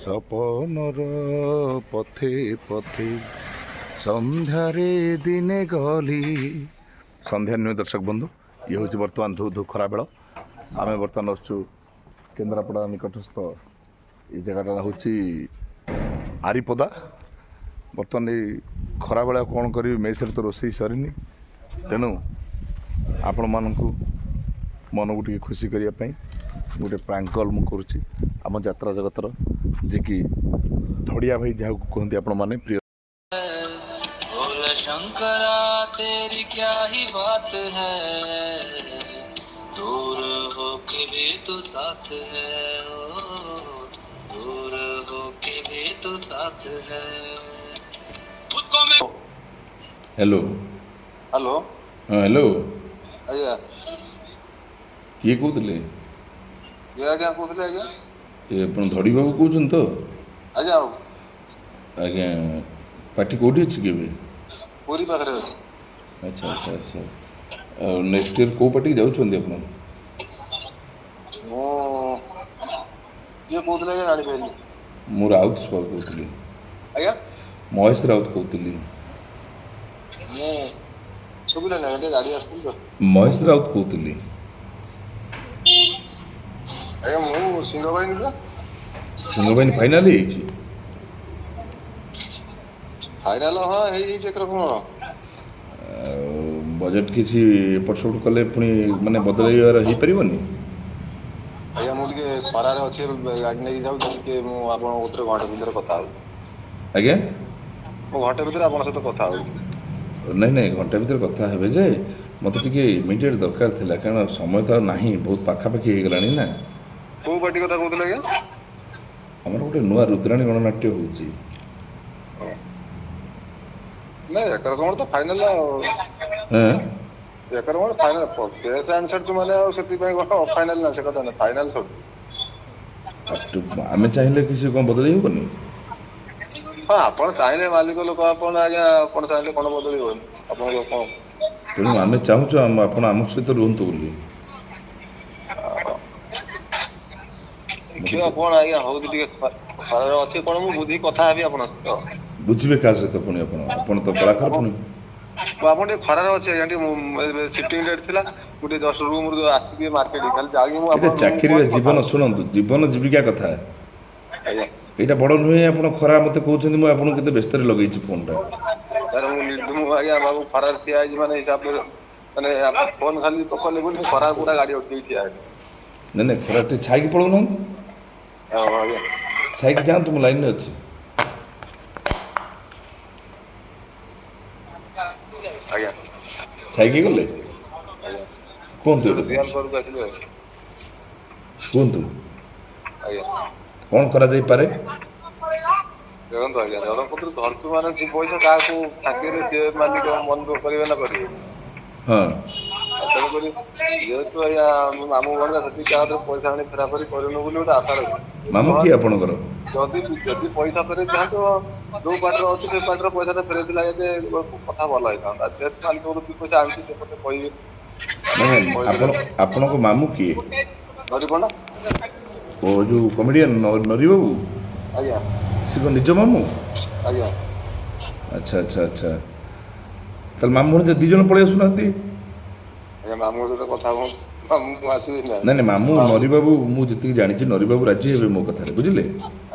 ସପନର ପଥେ ପଥେ ସନ୍ଧ୍ୟାରେ ଦିନେ ଗଲି। ସନ୍ଧ୍ୟା ନୁହେଁ ଦର୍ଶକ ବନ୍ଧୁ, ଇଏ ହେଉଛି ବର୍ତ୍ତମାନ ଧୁ ଧୁ ଖରାବେଳ। ଆମେ ବର୍ତ୍ତମାନ ଆସୁଛୁ କେନ୍ଦ୍ରାପଡ଼ା ନିକଟସ୍ଥ ଏଇ ଜାଗାଟା ହେଉଛି ଆରିପଦା। ବର୍ତ୍ତମାନ ଏଇ ଖରାବେଳେ ଆଉ କ'ଣ କରିବି, ମେସ୍ରେ ତ ରୋଷେଇ ସରିନି, ତେଣୁ ଆପଣମାନଙ୍କୁ ମନକୁ ଟିକେ ଖୁସି କରିବା ପାଇଁ ଗୋଟେ ପ୍ରାଙ୍କ୍ କଲ୍ ମୁଁ କରୁଛି ଆମ ଯାତ୍ରା ଜଗତର, ଯିଏକି ଧଡ଼ିଆ ଭାଇ ଯାହାକୁ କୁହନ୍ତି ଆପଣମାନେ ପ୍ରିୟ। बोले शंकरा तेरी क्या ही बात है, दूर हो के भी तू साथ है, ओ, दूर हो के भी तू साथ है। हेलो हेलो हाँ हेलो, आज्ञा किए कହୁଥିଲେ? ये आज्ञा कहते आज्ञा ଏ ଆପଣ ଧଡ଼ି ବାବୁ କହୁଛନ୍ତି ତ? आज्ञा ଆଜ୍ଞା, ପାର୍ଟି କେଉଁଠି ଅଛି କି ଏବେ? पूरी पाखरे अच्छे ଆଚ୍ଛା ଆଚ୍ଛା ଆଚ୍ଛା। ଆଉ ନେକ୍ସଟ ଇୟର୍ କେଉଁ ପାର୍ଟିକି ଯାଉଛନ୍ତି ଆପଣ? मु ये कहते आज्ञा जानी पाइली ମୁଁ ରାଉତ ବାବୁ କହୁଥିଲି, आज्ञा ମହେଶ ରାଉତ କହୁଥିଲି। मु सुबिला ना ये गाड़ी आसती तो ମହେଶ ରାଉତ କହୁଥିଲି। आज्ञा मु सिंह भाई निकला ସିଂହବାହିନୀ ଫାଇନାଲ୍ ହେଇଯାଇଛି? फाइनल हाँ है चेक रखम ଆଉ ବଜେଟ୍ କିଛି ଏପଟ ସେପଟ କଲେ ପୁଣି ମାନେ ବଦଳାଇବାର ହେଇପାରିବନି? आज्ञा मुझे खरार अच्छे गाड़ी नहीं जाऊ कि मु आपन उतरे घंटे भीतर कथा हो ଆଜ୍ଞା मु घंटे भीतर आपन सहित कथा हो ନାଇଁ ନାଇଁ, ଘଣ୍ଟା ଭିତରେ କଥା ହେବେ ଯେ ମୋତେ ଟିକେ ଇମିଡ଼ିଏଟ୍ ଦରକାର ଥିଲା, କାରଣ ସମୟ ତ ଆଉ ନାହିଁ, ବହୁତ ପାଖାପାଖି ହେଇଗଲାଣି ନା। को पार्टी कथा कहते आज्ञा ଆମର ଗୋଟେ ନୂଆ ରୁଦ୍ରାଣୀ ଗଣନାଟ୍ୟ ହେଉଛି। नहीं एक रकम तो फाइनल ହଁ एक रकम फाइनल केस आंसर तो माने से फाइनल ना से कथा ना फाइनल सब ଆମେ ଚାହିଁଲେ କିଛି କ'ଣ ବଦଳେଇ ହେବନି? हाँ आपण चाहिए मालिक लोक आपण आज्ञा आपण चाहिए कौन बदल आपण कौन ତେଣୁ ଆମେ ଚାହୁଁଛୁ ଆପଣ ଆମ ସହିତ ରୁହନ୍ତୁ ବୋଲି। ଦେଖିବା କଣ ଆଜ୍ଞା ହଉଛି ଟିକେ ଖରାରେ ଅଛି କଣ ମୁଁ ବୁଝି କଥା ହେବି ଆପଣଙ୍କ ସହିତ ବୁଝିବେ କାହା ସହିତ ପୁଣି? ଆପଣ ଆପଣ ତ କଳାକାର ଆପଣ ପୁଣି। ଆପଣ ଟିକେ ଖରାରେ ଅଛି ଆଜ୍ଞା ଟିକେ ସିଫ୍ଟିଂ ଡେଟ୍ ଥିଲା ମୁଁ ଟିକେ ଜଷ୍ଟ ରୁମରୁ ଆସିଛି ଟିକେ ମାର୍କେଟ ଖାଲି ଯାଇକି ମୁଁ ଏଇଟା ଆପଣଙ୍କ ରୁମକୁ ଚାକିରିରେ ପହଞ୍ଚି କଥା ଜୀବନ, ହେବି ଶୁଣନ୍ତୁ, ଜୀବନ ଜୀବିକା କଥା ଆଜ୍ଞା ଏଇଟା ବଡ଼ ନୁହେଁ। ଆପଣ ଖରା ମୋତେ କହୁଛନ୍ତି, ମୁଁ ଆପଣଙ୍କୁ କେତେ ବ୍ୟସ୍ତରେ ଲଗେଇଛି ଫୋନ୍ଟା। ତାର ମୁଁ ଆଜ୍ଞା ବାବୁ ଖରାରେ ଠିଆ ହେଇଛି ମାନେ ହିସାବରେ ମାନେ ଫୋନ ଖାଲି କଲେ ବୋଲି ମୁଁ ଖରାରେ ପୁରା ଗାଡି ଅଟକେଇ ଠିଆ ହେଲି ନାଇଁ ନାଇଁ, ଖରା ଟିକେ ଛାଇକି ପଳଉନାହାନ୍ତି, ଆଜ୍ଞା ଛାଇକି ଯାଆନ୍ତୁ, ମୁଁ ଲାଇନ୍ରେ ଅଛି। ଆଜ୍ଞା ଛାଇକି ଗଲେ ଆଜ୍ଞା କୁହନ୍ତୁ, ଏବେ ରିଆଲ କୁହନ୍ତୁ, ଘରକୁ ଆସିଲି କୁହନ୍ତୁ ଆଜ୍ଞା କ'ଣ କରାଯାଇପାରେ? ଦେଖନ୍ତୁ ଆଜ୍ଞା ଜଣଙ୍କଠୁ ଧରଛୁ ମାନେ ଦି ପଇସା କାହାକୁ ଠାକିରେ ସିଏ ମାଲିକ ମନ ଦୁଃଖ କରିବେ ନା କରିବେ ହଁ ତେଣୁକରି ଯେହେତୁ ଆଜ୍ଞା ମାମୁଁ ଭଣଜା ସେତିକି ତା ହାତରେ ପଇସା ଆଣି ଫେରା ଫେରି କରିନୁ ବୋଲି ଗୋଟେ ଆଶା ରଖିଛି ମାମୁଁ କିଏ ଆପଣଙ୍କର? ଯଦି ଯଦି ପଇସା ଫେରେଇ ଥାନ୍ତୁ ଯୋଉ ପାର୍ଟିରେ ଅଛି ସେ ପାର୍ଟିର ପଇସାଟା ଫେରେଇଥିଲା ଯେ କଥା ଭଲ ହେଇଥାନ୍ତା ଯେହେତୁ ମାଲିକରୁ ଦି ପଇସା ଆଣିଛି ସେପଟେ କହିବେ ନାଇଁ ନାଇଁ, କହିଦେଲେ ଆପଣଙ୍କ ମାମୁଁ କିଏ? ଧରି ପଡା ଓ ଯେଉଁ କମେଡ଼ିଆନ୍ ନରି ବାବୁ, ଆଜ୍ଞା ସେ କ'ଣ ନିଜ ମାମୁଁ? ଆଜ୍ଞା ଆଚ୍ଛା ଆଚ୍ଛା ଆଚ୍ଛା, ତାହେଲେ ମାମୁଁ ଭଣଜା ଦୁଇ ଜଣ ପଳେଇ ଆସୁନାହାନ୍ତି? ଆଜ୍ଞା ମାମୁଁଙ୍କ ସହିତ କଥା ହୁଅନ୍ତୁ ମାମୁଁ ଆସିବି ନା ନାଇଁ ନାଇଁ, ମାମୁଁ ନରିବାବୁ, ମୁଁ ଯେତିକି ଜାଣିଛି ନରିବାବୁ ରାଜି ହେବେ ମୋ କଥାରେ, ବୁଝିଲେ?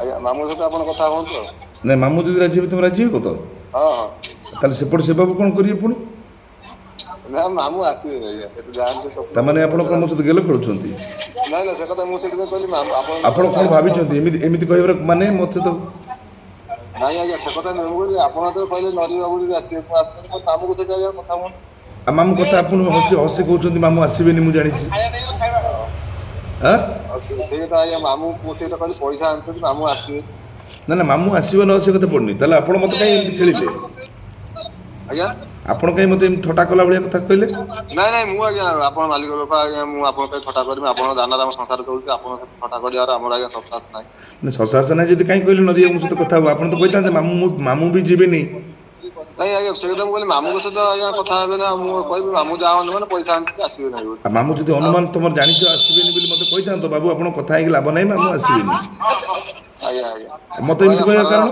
ଆଜ୍ଞା ମାମୁଁଙ୍କ ସହିତ ଆପଣ କଥା ହୁଅନ୍ତୁ ଆଉ ନାଇଁ, ମାମୁଁ ଯଦି ରାଜି ହେବେ ତୁମେ ରାଜି ହେବ ତ? ହଁ ହଁ ତାହେଲେ ସେପଟେ ସେ ବାବୁ କ'ଣ କରିବେ ପୁଣି? ନା ମାମୁଁ ଆସିବେ ଆଜ୍ଞା ସେଠୁ ଯାଆନ୍ତି ସ୍ୱପ୍ନ ତାମାନେ ଆପଣ କ'ଣ ମୋ ସହିତ ଗେଲ ଖେଳୁଛନ୍ତି? ନାଇଁ ନାଇଁ ସେ କଥା ମୁଁ ସେଥିପାଇଁ କହିଲି ଆପଣ ଆପଣ କ'ଣ ଭାବିଛନ୍ତି ଏମିତି ଏମିତି କହିବାର ମାନେ ମୋତେ ତ? ନାଇଁ ଆଜ୍ଞା ସେ କଥା ନୁହେଁ ମୁଁ କହିଲି ଆପଣ ଯେତେବେଳେ କହିଲେ ନରି ବାବୁ ଯଦି ଆସିବେ ମୁଁ ଆସିବି ମାମୁଁଙ୍କ ସହିତ ଆଜ୍ଞା କଥା ହୁଅନ୍ତୁ ଆଉ ମାମୁଁ କଥା ଆପଣ ହସି ହସି କହୁଛନ୍ତି ମାମୁଁ ଆସିବେନି, ମୁଁ ଜାଣିଛି। ଆଁ ଆଉ ସେଇ କଥା ଆଜ୍ଞା ମାମୁଁ ମୁଁ ସେଇଟା କହିଲି ପଇସା ଆଣିଛନ୍ତି ମାମୁଁ ଆସିବେ ନା ନା, ମାମୁଁ ଆସିବ ନ ଆସିବ କଥା ପଡ଼ୁନି, ତାହେଲେ ଆପଣ ମୋତେ କାହିଁ ଏମିତି ଖେଳିଲେ? ଆଜ୍ଞା ଆପଣ କାହିଁ ମୋତେ ଏମିତି ଥଟ୍ଟା କଲା ଭଳିଆ କଥା କହିଲେ? ନାଇଁ ନାଇଁ ମୁଁ ଆଜ୍ଞା ଆପଣ ମାଲିକ ଲୋକ ଆଜ୍ଞା ମୁଁ ଆପଣଙ୍କ ପାଇଁ ଥଟ୍ଟା କରିବି ଆପଣଙ୍କ ଦାନାରେ ଆମ ସଂସାର ଚଳୁଛି ଆପଣଙ୍କ ସହିତ ଥଟ୍ଟା କରିବାର ଆମର ଆଜ୍ଞା ସବସାଥ ନାହିଁ ନା ଶଶାସ ନାହିଁ ଯଦି କାହିଁ କହିଲେ ନରିଆ ମୋ ସହିତ କଥା ହବ? ଆପଣ ତ କହିଥାନ୍ତେ ମାମୁଁ ବି ଯିବେନି। ନାଇଁ ଆଜ୍ଞା ସେ କଥା ମୁଁ କହିଲି ମାମୁଙ୍କ ସହିତ ଆଜ୍ଞା କଥା ହେବେ ନା ମୁଁ କହିବି ମାମୁଁ ଯାହା ହନ୍ତୁ ମାନେ ପଇସା ଆଣିକି ଆସିବେ ନାହିଁ ବୋଲି। ଆଉ ମାମୁଁ ଯଦି ଅନୁମାନ ତମର ଜାଣିଛ ଆସିବେନି ବୋଲି ମୋତେ କହିଥାନ୍ତ ବାବୁ ଆପଣ କଥା ହେଇକି ଲାଭ ନାହିଁ ମାମୁଁ ଆସିବେନି। ଆଜ୍ଞା ଆଜ୍ଞା ମୋତେ ଏମିତି କହିବାର କାରଣ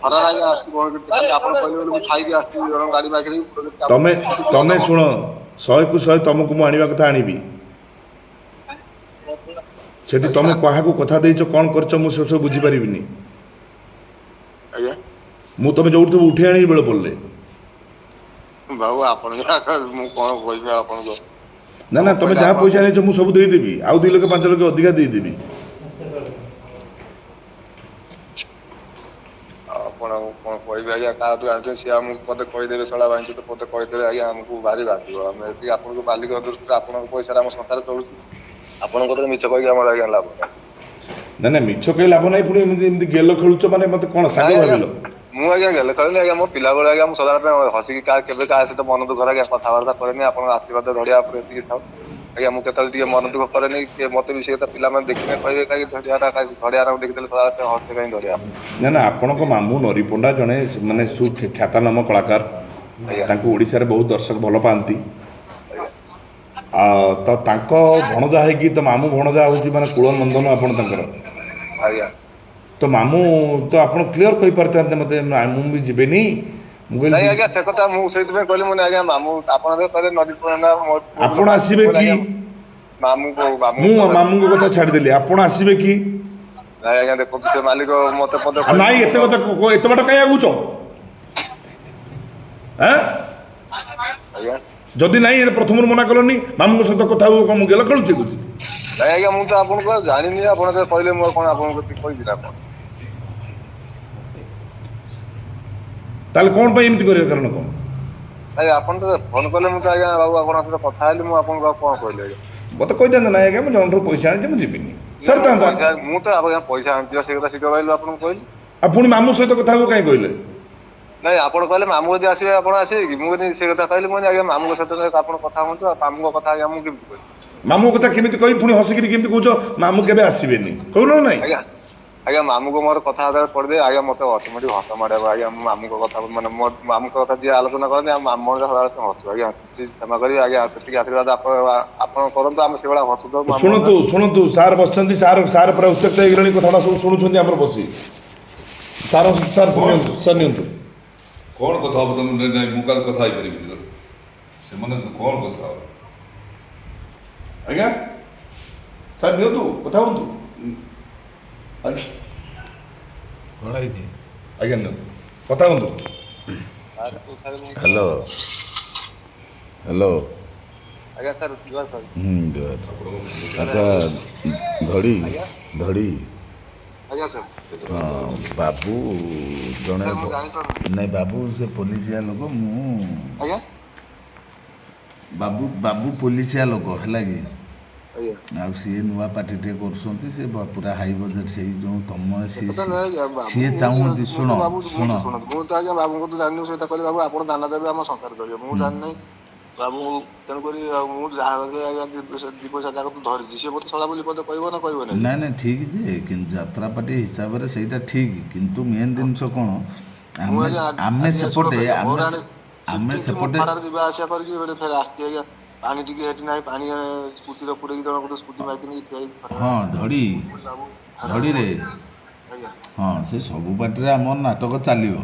ଖରାରେ ଆଜ୍ଞା ଆସିଛି କଣ କିଛି ଆପଣ କହିଲେ ବୋଲି ମୁଁ ଛାଇକି ଆସିଛି ଜଣ ଗାଡି ପାଖରେ ତମେ ତମେ ଶୁଣ 100କୁ 100 ତମକୁ ମୁଁ ଆଣିବା କଥା ଆଣିବି। ସେଠି ତମେ କାହାକୁ କଥା ଦେଇଛ କ'ଣ କରିଛ ମୁଁ ସେ ସବୁ ବୁଝିପାରିବିନି। ଆଜ୍ଞା ମୁଁ ତମେ ଯୋଉଠି ଥିବ ଉଠେଇ ଆଣିବି ବେଳ ପଡ଼ିଲେ। ବାବୁ ଆପଣ ମୁଁ କଣ କହିବି ଆପଣଙ୍କୁ। ନା ନା ତମେ ଯାହା ପଇସା ନେଇଛ ମୁଁ ସବୁ ଦେଇଦେବି ଆଉ 2 ଲକ୍ଷ 5 ଲକ୍ଷ ଅଧିକା ଦେଇଦେବି। ଆପଣ କଣ କହିବି ଆଜ୍ଞା କାହାଠୁ ଆଣିଛନ୍ତି ସିଏ ଆମକୁ ପଦେ କହିଦେବେ ଶଳା ଭାଇ ତ ପଦେ କହିଦେବେ ଆଜ୍ଞା ଆମକୁ ଭାରି ବାଧିବ। ଆମେ ଏତିକି ଆପଣଙ୍କୁ ମାଲିକ ଦୃଷ୍ଟିରୁ ଆପଣଙ୍କ ପଇସାରେ ଆମ ସଂସାର ଚଳୁଛି ଆପଣଙ୍କ କଥା ମିଛ କହିକି ଆମର ଆଜ୍ଞା ଲାଭ ନାହିଁ। ନା ନା ମିଛ କହି ଲାଭ ନାହିଁ ପୁଣି ଏମିତି ଗେଲ ଖେଳୁଛ ମାନେ ମୋତେ କ'ଣ ସାଙ୍ଗ ନାଇଁ ଆଜ୍ଞା ଭାବିଲ? ମୁଁ ଆଜ୍ଞା ଗେଲେ ଖେଳିନି ଆଜ୍ଞା ମୋ ପିଲାବେଳେ ଆଜ୍ଞା ମୁଁ ସଦାବେଳେ ହସିକି କେବେ କାହା ସହିତ ମନ ଦୁଃଖ ଆଜ୍ଞା କଥାବାର୍ତ୍ତା କରେନି ଆପଣଙ୍କ ଆଶୀର୍ବାଦ ଧରିବା ଉପରେ ଏତିକି ଥାଉ। ଆଜ୍ଞା ମୁଁ କେତେବେଳେ ଟିକେ ମନ ଦୁଃଖ କରେନି କି ମତେ ବି ସେ କଥା ପିଲାମାନେ ଦେଖିଲେ କହିବେ କାହିଁକି ଧଡ଼ିଆଟା ଦେଖିଦେଲେ ସଦାବେଳେ ହସେ କାହିଁକି ଧରିବା। ନା ନା ଆପଣଙ୍କ ମାମୁଁ ନରିପଣ୍ଡା ଜଣେ ମାନେ ଖ୍ୟାତନାମ କଳାକାର। ଆଜ୍ଞା ତାଙ୍କୁ ଓଡ଼ିଶାରେ ବହୁତ ଦର୍ଶକ ଭଲ ପାଆନ୍ତି। ଆଜ୍ଞା ତ ତାଙ୍କ ଭଣଜା ହେଇକି ତ ମାମୁଁ ଭଣଜା ହେଉଛି ମାନେ କୁଳ ନନ୍ଦନ ଆପଣ ତାଙ୍କର। ଆଜ୍ଞା ତ ମାମୁଁ ତ ଆପଣ କ୍ଲିଅର କହିପାରିଥାନ୍ତେ ମୋତେ ମାମୁଁ ବି ଯିବେନି। ମୁଁ ନାଇଁ କହିଲି ଆଜ୍ଞା ସେ କଥା ମୁଁ ସେଇଥିପାଇଁ କହିଲି ମୁଁ ଆଜ୍ଞା ମାମୁଁ ଆପଣ କହିଲେ ନଦୀ ମୋ ପୁଅ ଆପଣ ଆସିବେ ମୁଁ କି? ଆଜ୍ଞା ମାମୁଁ ମୁଁ ପଚାରିଲି। ମାମୁଁଙ୍କ କଥା ଛାଡ଼ିଦେଲି ଆପଣ ଆସିବେ କି? ନାଇଁ ଆଜ୍ଞା ଦେଖନ୍ତୁ ସେ ମାଲିକ ମତେ ପଦେ ଆଉ କହିଛି ନାଇଁ ମୁଁ ଏତେ ବାଟ କାହିଁ ଆଗୁଛ? ଆଁ ଆଜ୍ଞା ଯଦି ନାଇଁ ପ୍ରଥମରୁ ମନା କଲନି ମାମୁଁଙ୍କ ସହିତ କଥା ହବୁ କ'ଣ ମୁଁ ଗେଲ ଖେଳୁଛି କହୁଛି। ନାଇଁ ଆଜ୍ଞା ମୁଁ ତ ଆପଣଙ୍କୁ ଆଉ ଜାଣିନି ଆପଣ ତ କହିଲେ ମୁଁ କଣ ଆପଣଙ୍କୁ କହିଛି ନା କଣ। ତାହେଲେ କ'ଣ ପାଇଁ ଏମିତି କରିବା କାରଣ କ'ଣ? ଆଜ୍ଞା ଆପଣ ତ ଫୋନ କଲେ ମୁଁ ତ ଆଜ୍ଞା ବାବୁ ଆପଣଙ୍କ ସହିତ କଥା ହେଲି ମୁଁ ଆପଣଙ୍କୁ ଆଉ କଣ କହିଲି ଆଜ୍ଞା। ମୋତେ କହିଥାନ୍ତେ ନାଇଁ ଆଜ୍ଞା ମୁଁ ଜଣଠୁ ପଇସା ଆଣିଛି ମୁଁ ଯିବିନି। ନାଇଁ ସରିଥାନ୍ତା। ମୁଁ ତ ଆଜ୍ଞା ପଇସା ଆଣିଛି ସେଇ କଥା ଶୀଘ୍ର କହିଲି ଆପଣଙ୍କୁ କହିଲି। ଆଉ ପୁଣି ମାମୁଁ ସହିତ କଥା ହବୁ କାହିଁ କହିଲେ? ନାଇଁ ଆପଣ କହିଲେ ମାମୁଁ ଯଦି ଆସିବେ ଆପଣ ଆସିବେ କି ମୁଁ ସେ କଥା କହିଲି ମୁଁ ଆଜ୍ଞା ମାମୁଁଙ୍କ ସହିତ ଆପଣ କଥା ହୁଅନ୍ତୁ ଆଉ ମାମୁଁଙ୍କ କଥା ଆଜ୍ଞା ମୁଁ କେମିତି କହିବି। ମାମୁଁ କଥା କେମିତି କହିବି ପୁଣି ହସିକିରି କେମିତି କହୁଛ ମାମୁଁ କେବେ ଆସିବେନି କହୁନ ନା ନାଇଁ। ଆଜ୍ଞା ଆଜ୍ଞା ମାମୁଁଙ୍କୁ ମୋର କଥାବାର୍ତ୍ତା କରିଦେବେ ଆଜ୍ଞା ମତେ ଅଟୋମେଟିକ ହସ ମାଡ଼ିବ ଆଜ୍ଞା ମୁଁ ମାମୁଁଙ୍କ କଥା ମାନେ ମୋ ମାମୁଁଙ୍କ କଥା ଯିଏ ଆଲୋଚନା କରନ୍ତି ଆମ ମାମୁଁ ସଦାବେଳେ ହସୁ ଆଜ୍ଞା ପ୍ଲିଜ କ୍ଷମା କରିବେ ଆଜ୍ଞା ସେତିକି ଆଶୀର୍ବାଦ ଆପଣ କରନ୍ତୁ ଆମେ ସେଇଭଳିଆ ହସୁଥାଉ ଶୁଣନ୍ତୁ ଶୁଣନ୍ତୁ ସାର୍ ବସିଛନ୍ତି ସାର୍ ପୁରା ଉତ୍ତ୍ୟକ୍ତ ହେଇଗଲେଣି କଥାଟା ସବୁ ଶୁଣୁଛନ୍ତି ଆମର ବସି। ସାର୍ ନିଅନ୍ତୁ। କ'ଣ କଥା ହେବ ତମେ ନାଇଁ ମୁଁ କାଲି କଥା ହେଇପାରିବିନି ସେମାନେ କ'ଣ କଥା ହେବ। ଆଜ୍ଞା ସାର୍ ନିଅନ୍ତୁ କଥା ହୁଅନ୍ତୁ। ଆଜ୍ଞା କ'ଣ ହେଇଛି? ଆଜ୍ଞା ନିଅନ୍ତୁ କଥା ହୁଅନ୍ତୁ। Hello hello. ଆଜ୍ଞା ସାର୍ ଜୁହାର ସାର୍। ଗୁଡ୍। ଆଚ୍ଛା ଧଡ଼ି ଆଜ୍ଞା ଧଡ଼ି ଆଜ୍ଞା ସାର୍ ହଁ ବାବୁ ଜଣେ ସାର୍ ମୁଁ ଜାଣିପାରୁନି ନାଇଁ ବାବୁ ସେ ପୋଲିସିଆ ଲୋକ ମୁଁ ଆଜ୍ଞା ବାବୁ ପୋଲିସିଆ ଲୋକ ହେଲା କି ଆଜ୍ଞା ଆଉ ସିଏ ନୂଆ ପାର୍ଟି ଟିକେ କରୁଛନ୍ତି ସେ ପୁରା ହାଇ ବଜେଟ୍ ସେଇ ଯେଉଁ ତମ ସିଏ ସେକଥା ନୁହେଁ ଆଜ୍ଞା ବାବୁ ସିଏ ଚାହୁଁନ୍ତି ମୁଁ ତ ବାବୁ ଶୁଣ ଶୁଣନ୍ତୁ ମୁଁ ତ ଆଜ୍ଞା ବାବୁଙ୍କୁ ତ ଜାଣିନି ସେଇଟା କହିଲେ ବାବୁ ଆପଣ ଦାନା ଦେବେ ଆମ ସଂସାର ଚଳିବ ମୁଁ ଜାଣିନାହିଁ ବାବୁ ତେଣୁକରି ଆଉ ମୁଁ ଯାହା ଆଜ୍ଞା ଦି ପଇସା ଯାକ ତ ଧରିଛି ସିଏ ମତେ ସଦା ବୋଲି ପଦେ କହିବ ନା କହିବ ନାହିଁ। ନାଇଁ ନାଇଁ ଠିକ୍ ଯେ କିନ୍ତୁ ଯାତ୍ରାପାଟି ହିସାବରେ ସେଇଟା ଠିକ୍ କିନ୍ତୁ ମେନ୍ ଜିନିଷ କ'ଣ ମୁଁ ଆମେ ଆଜ୍ଞା ଆମେ ଆଜି ସେପଟେ ଶୁଣନ୍ତୁ ଆଜ୍ଞା ଆମେ ମୋର ଆଣେ ଆମେ ଛିଟିଙ୍କି ମୁଁ ସେପଟେ ଖରାରେ ଯିବା ଆସିବା କରିକି ଫେରେ ଆସିଛି ଆଜ୍ଞା ପାଣି ଟିକେ ସେଠି ନାହିଁ ପାଣି ସ୍କୁଟିରେ ପୁରେଇକି ଜଣଙ୍କ ସ୍କୁଟି ମାଇକିନି ଠିଆ ହେଇକି ହଁ ଧଡ଼ି ବାବୁ ହଇରାଣ ଧଡ଼ିରେ ହଉଛି ଆଜ୍ଞା ହଁ ସେ ସବୁ ପାର୍ଟିରେ ଆମର ନାଟକ ଚାଲିବ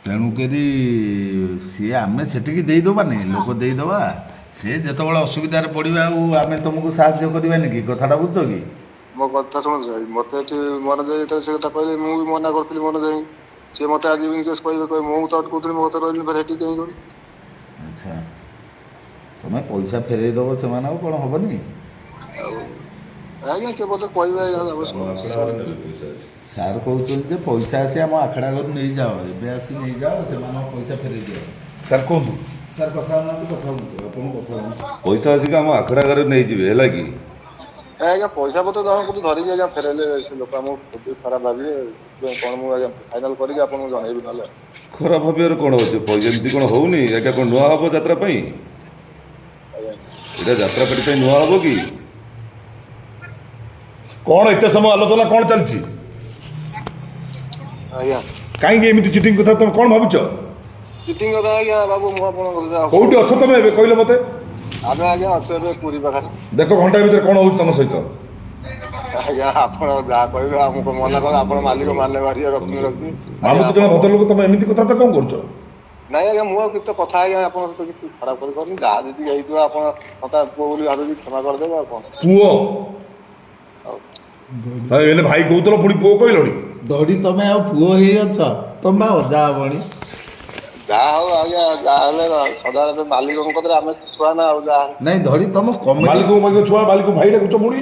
ତେଣୁକରି ସିଏ ଆମେ ସେଠିକି ଦେଇଦେବାନି ଲୋକ ଦେଇଦେବା ସେ ଯେତେବେଳେ ଅସୁବିଧାରେ ପଡ଼ିବେ ଆଉ ଆମେ ତୁମକୁ ସାହାଯ୍ୟ କରିବାନି କି କଥାଟା ବୁଝୁଛ କି? ମୋ କଥା ଶୁଣନ୍ତୁ ଭାଇ ମତେ ଏଠି ମନ ଦେଇ ଯେତେବେଳେ ସେ କଥା କହିଲେ ମୁଁ ବି ମନା କରିଥିଲି ମନ ଦେଇ ସିଏ ମତେ ଆଜି ଇନକେସ୍ କହିବେ ମୁଁ ତ କହୁଥିଲି ମୋ କଥା ରହିଲି ଫେରେ ହେଠି କାହିଁ ଗଲି। ଆଚ୍ଛା ତୁମେ ପଇସା ଫେରେଇ ଦେବ ସେମାନଙ୍କୁ କ'ଣ ହେବନି? ଆଉ ଆଜ୍ଞା କିଏ ମତେ କହିବେ ଆଜ୍ଞା ଆମ ଆଖଡ଼ା ଶୁଣିକି ପଇସା ଅଛି। ସାର୍ କହୁଛନ୍ତି ଯେ ପଇସା ଆସି ଆମ ଆଖଡ଼ା ଘରୁ ନେଇଯାଅ ଏବେ ଆସି ନେଇଯାଅ ସେମାନଙ୍କ ପଇସା ଫେରେଇ ଦିଅ। ସାର୍ କୁହନ୍ତୁ। ସାର୍ କଥା ହେଉନାହାନ୍ତି କଥା ହୁଅନ୍ତୁ ଆପଣ କଥା ହୁଅନ୍ତୁ। ପଇସା ଆସିକି ଆମ ଆଖଡ଼ା ଘରେ ନେଇଯିବେ ହେଲା କି। ଆଜ୍ଞା ପଇସା ପତ୍ର ଜଣଙ୍କୁ ଧରିକି ଆଜ୍ଞା ଫେରେଇଲେ ସେ ଲୋକ ଆମକୁ ଖରାପ ଭାବିବେ ସେଥିପାଇଁ କ'ଣ ମୁଁ ଆଜ୍ଞା ଫାଇନାଲ କରିକି ଆପଣଙ୍କୁ ଜଣେଇବି ନହେଲେ। ଖରାପ ଭାବିବାର କ'ଣ ଅଛି ପଇସା ଏମିତି କ'ଣ ହେଉନି ଏଇଟା କ'ଣ ନୂଆ ହେବ ଯାତ୍ରା ପାଇଁ ଆଜ୍ଞା ଏଇଟା ଯାତ୍ରା ପାର୍ଟି ପାଇଁ ନୂଆ ହେବ କି? କ'ଣ ଏତେ ସମୟ ଆଲୋଚନା କ'ଣ ଚାଲିଛି? ଆଜ୍ଞା କାହିଁକି ଏମିତି ଚିଟିଂ କଥା ତମେ କ'ଣ ଭାବୁଛ? ଚିଟିଂ କଥା ଆଜ୍ଞା ବାବୁ ମୁଁ ଆପଣଙ୍କ କୋଉଠି ଅଛ ତମେ ଏବେ କହିଲେ ମତେ? ଆମେ ଆଜ୍ଞା ଅଛୁ ଏବେ ପୁରୀ ପାଖରେ। ଦେଖ ଘଣ୍ଟା ଭିତରେ କଣ ହଉଛି ତମ ସହିତ। ଆଜ୍ଞା ଆପଣ ଯାହା କହିବେ ଆମକୁ ମନା କଲେ ଆପଣ ମାଲିକ ମାରିଲେ ମାରିବେ ରଖିବେ ରଖିବେ। ମାମୁଁ ତ ଜଣେ ଭଦ୍ରଲୋକ, ତମେ ଏମିତି କଥାବାର୍ତ୍ତା କଣ କରୁଛ? ନାଇଁ ଆଜ୍ଞା ମୁଁ ଆଉ କିଛି କଥା ଆଜ୍ଞା ଆପଣଙ୍କ ସହିତ କିଛି ଖରାପ କରିପାରୁନି। ଯାହା ଯେତିକି ହେଇଥିବ ଆପଣ ମତେ ପୁଅ ବୋଲି ଭାବିକି କ୍ଷମା କରିଦେବେ ଆଉ କଣ। ପୁଅ ହଉ। ଏନେ ଭାଇ କହୁଥିଲ ପୁଣି ପୁଅ କହିଲଣି। ଧଡ଼ି ତମେ ଆଉ ପୁଅ ହେଇ ଅଛ, ତମେ ବା ଅଜା ହବଣି। ଯାହା ହଉ ଆଜ୍ଞା ଯାହା ହେଲେ ସଦାବେଳେ ତ ମାଲିକଙ୍କ କତିରେ ଆମେ ଛୁଆ ନା ଆଉ ଯାହା ହେଲେ। ନାଇଁ ଧଡ଼ି ତମ କମେଡି ମାଲିକଙ୍କ ପାଖରେ ଛୁଆ, ମାଲିକ ଭାଇ ଡାକୁଛ ପୁଣି।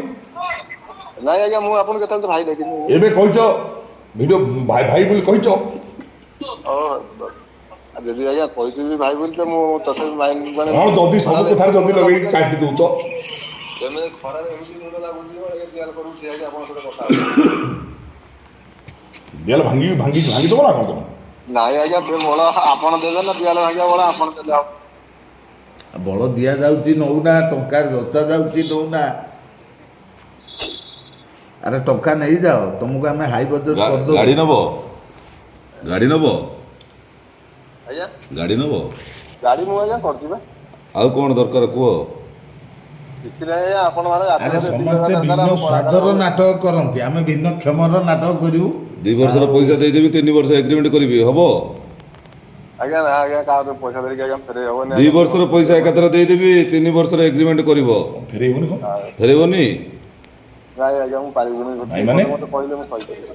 ନାଇଁ ଆଜ୍ଞା ମୁଁ ଆପଣଙ୍କୁ କେତେବେଳେ ତ ଭାଇ ଡାକିନି। ଏବେ କହିଛ ଭିଡ଼ିଓ ଭାଇ ଭାଇ ବୋଲି କହିଛ। ଯଦି ଆଜ୍ଞା କହିଥିବି ଭାଇ ବୋଲି ତ ମୁଁ ତଥାପି ମାଇଣ୍ଡ ମାନେ କଣ ଯଦି ସବୁ ଖରାରେ କଥାରେ ଏମିତି ଯଦି ମୁଣ୍ଡ ଲଗେଇକି ଲାଗୁଛି କାଟି ଦଉଛ। ଏମିତି ଖରାରେ ଏମିତି ମୁଣ୍ଡ ଲାଗୁଛି ଆଜ୍ଞା ଦିଆଲ କରିବୁ ଠିଆ ହେଇକି ଆପଣଙ୍କ ସହିତ କଥା ହଉଛି। ଦିଆଲ ଭାଙ୍ଗିଦବ ନା କଣ ତମେ? ନାଇଁ ଆଜ୍ଞା ସେ ବଳ ଆପଣ ଦେବେ ନା ଦିଆଲ ଭାଙ୍ଗିବା ବଳ ଆପଣ ଦେଲେ ହବ। ବଳ ଦିଆଯାଉଛି ନଉନା, ଟଙ୍କା ରଚା ଯାଉଛି ନଉନା। ଆରେ ଟଙ୍କା ନେଇଯାଅ, ତମକୁ ଆମେ ହାଇ ବଜେଟ୍ କରିଦେବୁ। ଗାଡ଼ି ନବ, ଗାଡ଼ି ନବ, ଆଜ୍ଞା ଗାଡ଼ି ନବ। ଗାଡି ମୁଁ ଆଜ୍ଞା କରିଛି ବା। ଆଉ କଣ ଦରକାର କୁହ? କିଛି ନାହିଁ ଆଜ୍ଞା ଆପଣ ମାନେ ଆରେ ଆସିଲେ ଏତିକି ଟଙ୍କା ସମସ୍ତେ ଦରକାର ଭିନ୍ନ ଆମ କଳାକାର ସ୍ୱାଦର ବନ୍ଧୁ। ନାଟକ କରନ୍ତି, ଆମେ ଭିନ୍ନ କ୍ଷମର ନାଟକ କରିବୁ। 2 ବର୍ଷର ଆଉ ପଇସା ଦେଇଦେବି, 3 ବର୍ଷ ଏଗ୍ରିମେଣ୍ଟ କରିବି, ହବ? ଆଜ୍ଞା ନା ଆଜ୍ଞା କାହାଠୁ ପଇସା ଧରିକି ଆଜ୍ଞା ଫେରେଇ ହବନି 2 ଆଜ୍ଞା ସେ ବର୍ଷର ଅସୁବିଧା ପଇସା ପଡିବ। ଏକାଥରେ ଦେଇଦେବି, 3 ବର୍ଷର ଏଗ୍ରିମେଣ୍ଟ କରିବ। ଫେରେଇବନି କଣ? ଫେରେଇବନି? ନାଇଁ ଆଜ୍ଞା ମୁଁ ପାରିବିନି ନାଇଁ ଗୋଟିଏ ମାନେ ପଦ ମତେ କହିଲେ ମୁଁ ସହିପାରିବି।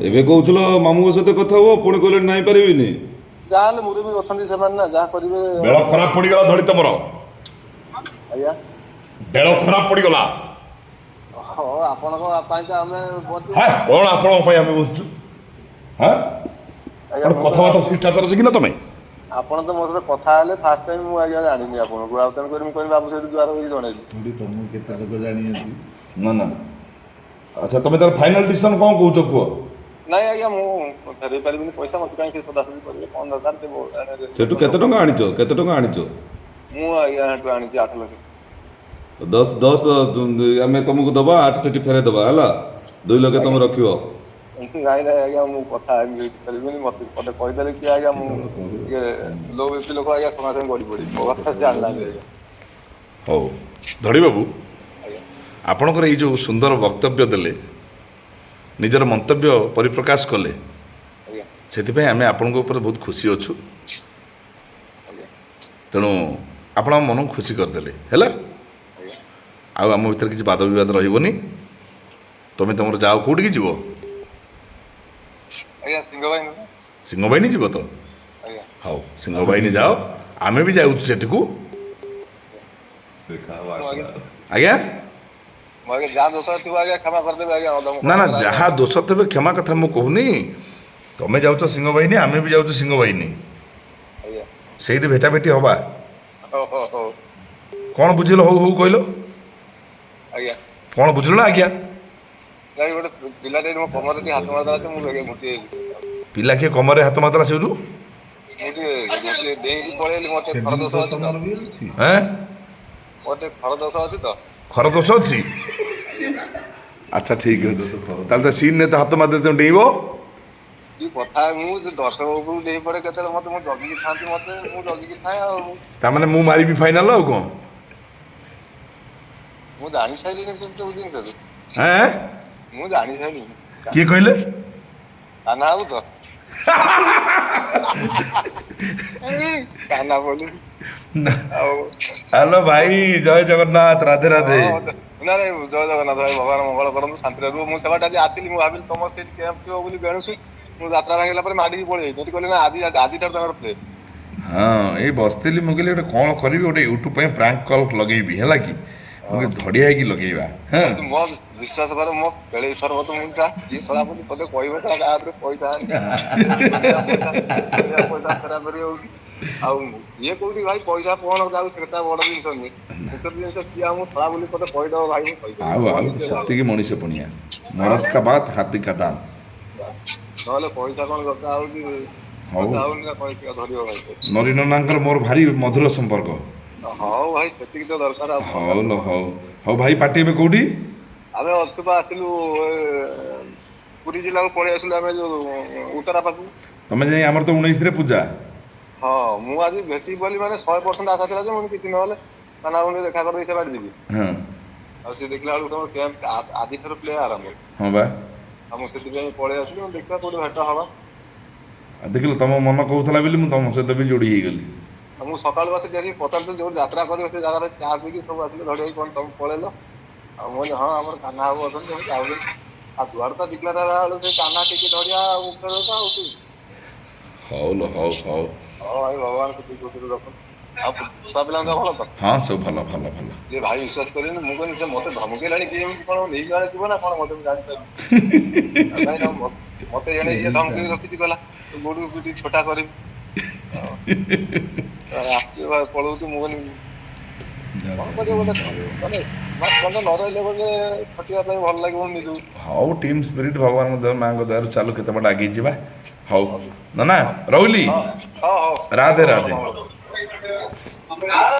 ଏବେ କହୁଥିଲ ମାମୁଁଙ୍କ ସହିତ କଥା ହୁଅ, ପୁଣି କହିଲେ ନାଇଁ ପାରିବିନି। ଯାହାହେଲେ ମୁରବି ଅଛନ୍ତି ସେମାନେ ନା ଯାହା କରିବେ ବେଳ ଖରାପ ପଡ଼ିଗଲା ଧଡ଼ି ତମର। ଆଜ୍ଞା। ବେଳ ଖରାପ ପଡ଼ିଗଲା। ହଁ ଆପଣଙ୍କ ପାଇଁ ତ ଆମେ ବଞ୍ଚିବୁ। ହଁ କଣ ଆପଣଙ୍କ ପାଇଁ ଆମେ ବଞ୍ଚୁଛୁ? ହଁ ଆଜ୍ଞା କଣ ମୁଁ ତ କଥାବାର୍ତ୍ତା ଶିଷ୍ଟାଚାର ଶିଖିନ ତମେ? ଆପଣ ତ ମୋ ସହିତ କଥା ହେଲେ ଫାଷ୍ଟ ଟାଇମ ମୁଁ ଆଜ୍ଞା ଜାଣିନି ଆପଣଙ୍କୁ ଆଉ ତେଣୁକରି ମୁଁ କହିଲି ବାବୁ ସହିତ ଜୁହାର ହେଇକି ଜଣେଇଲି। ଧଡ଼ି ତମକୁ କେତେ ଲୋକ ଜାଣିଛନ୍ତି। ନା ନା। ଆଚ୍ଛା ତମେ ତାର ଫାଇନାଲ ଡିସିସନ କଣ କହୁଛ କୁହ? ନାଇଁ ଆଜ୍ଞା ମୁଁ ଫେରେଇ ପାରିବିନି ପଇସା ମତେ କାହିଁକି ସଦାସଜି କରିବେ କଣ ଦରକାର ସେ ସେଠୁ କେତେ ଟଙ୍କା ଆଣିଛ? କେତେ ଟଙ୍କା ଆଣିଛ? ମୁଁ ଆଜ୍ଞା ହେଠୁ ଆଣିଛି 8 ଲକ୍ଷ। 10 ଆମେ ତମକୁ ଦବା, 8 ସେଠି ଫେରେଇ ଦବା ହେଲା। 2 ଲକ୍ଷ ଆଜ୍ଞା ତମେ ରଖିବ। ନାଇଁ ନାଇଁ ଆଜ୍ଞା ମୁଁ କଥା ହେବି ପାରିବିନି ମତେ କହିଦେଲେ କିଏ ଆଜ୍ଞା ମୁଁ ଟିକେ ଲୋ BP ଲୋକ ଆଜ୍ଞା ସଙ୍ଗେ ସାଙ୍ଗେ ଗଡ଼ି ପଡ଼ିବି ମୋ କଥା ସେ ଜାଣିନାହାନ୍ତି ଆଜ୍ଞା। ହଉ ଧଡ଼ି ବାବୁ, ଆଜ୍ଞା ଆପଣଙ୍କର ଏଇ ଯେଉଁ ସୁନ୍ଦର ବକ୍ତବ୍ୟ ଦେଲେ, ନିଜର ମନ୍ତବ୍ୟ ପରିପ୍ରକାଶ କଲେ, ଆଜ୍ଞା ସେଥିପାଇଁ ଆମେ ଆପଣଙ୍କ ଉପରେ ବହୁତ ଖୁସି ଅଛୁ। ଆଜ୍ଞା ତେଣୁ ଆପଣ ଆମ ମନକୁ ଖୁସି କରିଦେଲେ ହେଲା। ଆଜ୍ଞା ଆଉ ଆମ ଭିତରେ କିଛି ବାଦ ବିବାଦ ରହିବନି। ତମେ ତମର ଯାଅ, କୋଉଠିକି ଯିବ? ଆଜ୍ଞା ସିଂହ ଭାଇ ନୁହେଁ। ସିଂହବାହିନୀ ଯିବ ତ? ଆଜ୍ଞା ହଉ ସିଂହବାହିନୀ ଯାଅ, ଆମେ ବି ଯାଉଛୁ ସେଠିକୁ। ମୁଁ ଆଜ୍ଞା ଆଜ୍ଞା ମୁଁ ଆଜ୍ଞା ଯାହା ଦୋଷ ଥିବ ଆଜ୍ଞା କ୍ଷମା କରିଦେବେ ଆଜ୍ଞା ନା ନା, ଖରାପରେ ଆଜ୍ଞା ଯାହା ଦୋଷ ତେବେ କ୍ଷମା କଥା ମୁଁ କହୁନି। ତମେ ଯାଉଛ ସିଂହବାହିନୀ, ଆମେ ବି ଯାଉଛୁ ସିଂହବାହିନୀ। ଆଜ୍ଞା ସେଇଠି ଭେଟାଭେଟି ହବା। ହଉ କଣ ବୁଝିଲ ହଉ ହଉ କହିଲ? ଆଜ୍ଞା କଣ ବୁଝିଲ ନା ଆଜ୍ଞା? ନାଇଁ ଗୋଟେ ପିଲାଟେ ମୋ କମରରେ ଟିକେ ହାତ ମାରିଦେଲା ଯେ ମୁଁ ଆଜ୍ଞା ଘୁଞ୍ଚି ଯାଇଥିଲି। ପିଲା କିଏ କମରେ ହାତ ମାରିଦେଲା ସେଇଠୁ? ମୁଁ ଟିକେ ଡେଇଁକି ପଳେଇଲି ମୋର ଟିକେ ଖର ସେମିତି ଦୋଷ ଅଛି ତ। ତମର ବି ଅଛି। ଆଁ ମୋର ଟିକେ ଖର ଦୋଷ ଅଛି ତ। ଖର ଦୋଷ ଅଛି? ଆଚ୍ଛା ଠିକ୍ ଅଛି, ତାହେଲେ ତ ସିନ୍ ରେ ତ ହାତ ମାରିଦେଲେ ତମେ ଡେଇଁବ। କି କଥା ମୁଁ ଦର୍ଶକ ଉପରକୁ ଡେଇଁ ପଡେ କେତେବେଳେ ମତେ ମୁଁ ଜଗିକି ଥାନ୍ତି ମତେ ମୁଁ ଜଗିକି ଥାଏ ଆଉ। ତାମାନେ ମୁଁ ମାରିବି ଫାଇନାଲ ଆଉ କଣ? ମୁଁ ଜାଣି ସାରିଲିଣି ସେ ସବୁ ଜିନିଷକୁ। ଆଁ ମୁଁ ଜାଣି ସାରିଲିଣି। କିଏ କହିଲେ? କାହ୍ନା ବାବୁ ତ? କାହ୍ନା ବୋଲି ଆଉ ହ୍ୟାଲୋ ଭାଇ, ଜୟ ଜଗନ୍ନାଥ, ରାଧେ ରାଧେ। ନାଇଁ ଜୟ ଜଗନ୍ନାଥ ଭାଇ, ଭଗବାନ ମଙ୍ଗଳ କରନ୍ତୁ, ଶାନ୍ତିରେ ରୁହ। ମୁଁ ସେବାଟେ ଆଜି ଆସିଲି, ମୁଁ ଭାବିଲି ତମର ସେଇଠି କ୍ୟାମ୍ପ ଥିବ ବୋଲି ବେଣୁସୁ ମୁଁ ଯାତ୍ରା ଭାଙ୍ଗିଲା ପରେ ମାଡ଼ିକି ପଳେଇଆଇଛି। ସେଠି କହିଲେ ନା ଆଜିଠାରୁ ତାଙ୍କର ପ୍ଲେ। ହଁ ଏଇ ବସିଥିଲି, ମୁଁ କହିଲି ଗୋଟେ କଣ କରିବି, ଗୋଟେ ୟୁଟ୍ୟୁବ ପାଇଁ ପ୍ରାଙ୍କ କଲ୍ ଲଗେଇବି ହେଲା କି। ମୁଁ କହିଲି ଧଡ଼ିଆ ହେଇକି ଲଗେଇବା। ହଁ କିନ୍ତୁ ମୋ ବିଶ୍ୱାସ କର ମୋ ପେଳେଇ ସରବତ ମୁଞ୍ଚା ଇଏ ଶଳା ବୋଲି ପଦେ କହିବ ଶଳା ତା ହାତରୁ ପଇସା ଆଣି ଦୁନିଆ ପଇସା ଫେରାଫେରି ହଉଛି। ଆଉ ଇଏ କୋଉଠି ଭାଇ ପଇସା କଣ ଯାଉ ସେଟା ବଡ ଜିନିଷ ନୁହେଁ। ସେସବୁ ଜିନିଷ କିଏ ଆମକୁ ଶଳା ବୋଲି ପଦେ କହିଦବ ଭାଇ ମୁଁ ଆଉ କହିପାରିବିନି। ମୋ ଆଉ ନିଜେ ଭାବ ସେତିକି ମଣିଷ ପଣିଆ, ମରଦ କା ବାତ ହାଥୀ କା ଦାମ। ନହେଲେ ପଇସା କଣ ଦରକାର ହଉଛି, ହଉ, ପଇସା ହଉନି ନା ପଇସା ଧରିବ ଭାଇ। ନରୀ ନନାଙ୍କର ମୋର ଭାରି ମଧୁର ସମ୍ପର୍କ। ହଉ ଭାଇ ସେତିକି ତ ଦରକାର ଆଉ କଣ ହଉ ତାଠୁ ଲୋ ବଡ। ହଉ। ହଉ ଭାଇ ପାର୍ଟି ଏବେ କୋଉଠି? ଆମେ ଅଛୁ ବା ଆସିଲୁ ପୁରୀ ଜିଲ୍ଲାକୁ ପଳେଇ ଆସିଲୁ ଆମେ ଯୋଉ ଉତ୍ତରା ପାଖକୁ। ତମେ ଯାଇ, ଆମର ତ 19ରେ ପୂଜା। ହଁ ମୁଁ ଆଜି ଭେଟିବି ବୋଲି ମାନେ 100% ଆଶା ଥିଲା ଯେ ମୁଁ କିଛି ନହେଲେ କାନା ବন্ধୁ ଦେଖା କରିଦେଇ ସେ ବାଟ ଯିବି। ହଁ ଆଉ ସେ ଦେଖିଲା ବେଳକୁ ତମ କ୍ୟାମ୍ପ ଆଜିଠାରୁ ପ୍ଲେ ଆରମ୍ଭ। ହଁ ବା। ଆଉ ମୁଁ ସେଥିପାଇଁ ପଳେଇ ଆସିଲି। ମୁଁ ଦେଖିବା କୋଉଠି ଭେଟ ହବା। ଆଉ ଦେଖିଲ ତମ ମନ କହୁଥିଲା ବୋଲି ମୁଁ ତମ ସହିତ ବି ଯୋଡ଼ି ହେଇଗଲି। ଆଉ ମୁଁ ସକାଳୁ ବସି ଦେଖିକି ପଚାରୁଥିଲି ଯୋଉ ଯାତ୍ରା କରିବ ସେ ଜାଗାରେ ଚା ପିଇକି ସବୁ ଆସିଲେ ଧଡ଼ି ହେଇ କଣ ତମେ ପଳେଇଲ। ଆଉ ମୁଁ କହିଲି ହଁ ଆମର କାହ୍ନା ବାବୁ ଅଛନ୍ତି ସବୁ ଯାଉଛନ୍ତି। ଆଉ ଦୁଆର ତ ଡିକ୍ଲାର ହେଲା ବେଳକୁ ସେ କାହ୍ନା ଟିକେ ଧରିଆ ଆଉ ମୁଖ୍ୟ କଥା ଆଉ ତୁ। ହଉ ଲୋ ହଉ ହଉ। ହଁ ଭାଇ ଭଗବାନ ସେତିକି ଖୁସିରେ ରଖନ୍ତୁ। ଆଉ ଛୁଆ ପିଲାଙ୍କ ଭଲ ତ? ହଁ ସବୁ ଭଲ ଭଲ ଭଲ। ଇଏ ଭାଇ ବିଶ୍ୱାସ କରିବେନି ମୁଁ କହିଲି ସେ ମତେ ଧମକେଇଲାଣି କିଏ ଏମିତି କଣ ନେଇକି ଆଣେ ଯିବ ନା କଣ ମତେ ମୁଁ ଜାଣିପାରିଲି। ଆଉ କାହିଁକି ନା ମତେ ଏଣେ ଇଏ ଧମକେଇ ରଖିଛି କହିଲା ତୁ ଗୋଡକୁ ପିଟି ଛୋଟା କରିବି। ଆସିଛି ଭାଇ ପଳଉଛି ମୁଁ କହିଲି କଣ କରିବ ଗୋଟେ ମାନେ ସ୍ପନ୍ଦନ ନ ରହିଲେ ଗୋଟେ ଖଟିବା ପାଇଁ ଭଲ ଲାଗିବ ନିଜକୁ। ହଉ ଟିମ୍ ସ୍ପିରିଟ୍ ଭଗବାନଙ୍କ ଦୟା ମାଆଙ୍କ ଦୟାରୁ ଚାଲୁ କେତେ ବାଟ ଆଗେଇ ଯିବା। ହଉ ହଉ ନା ରହିଲି। ହଁ ହଉ ରାଧେ ଭାଇ ରାଧେ। ଭଲ।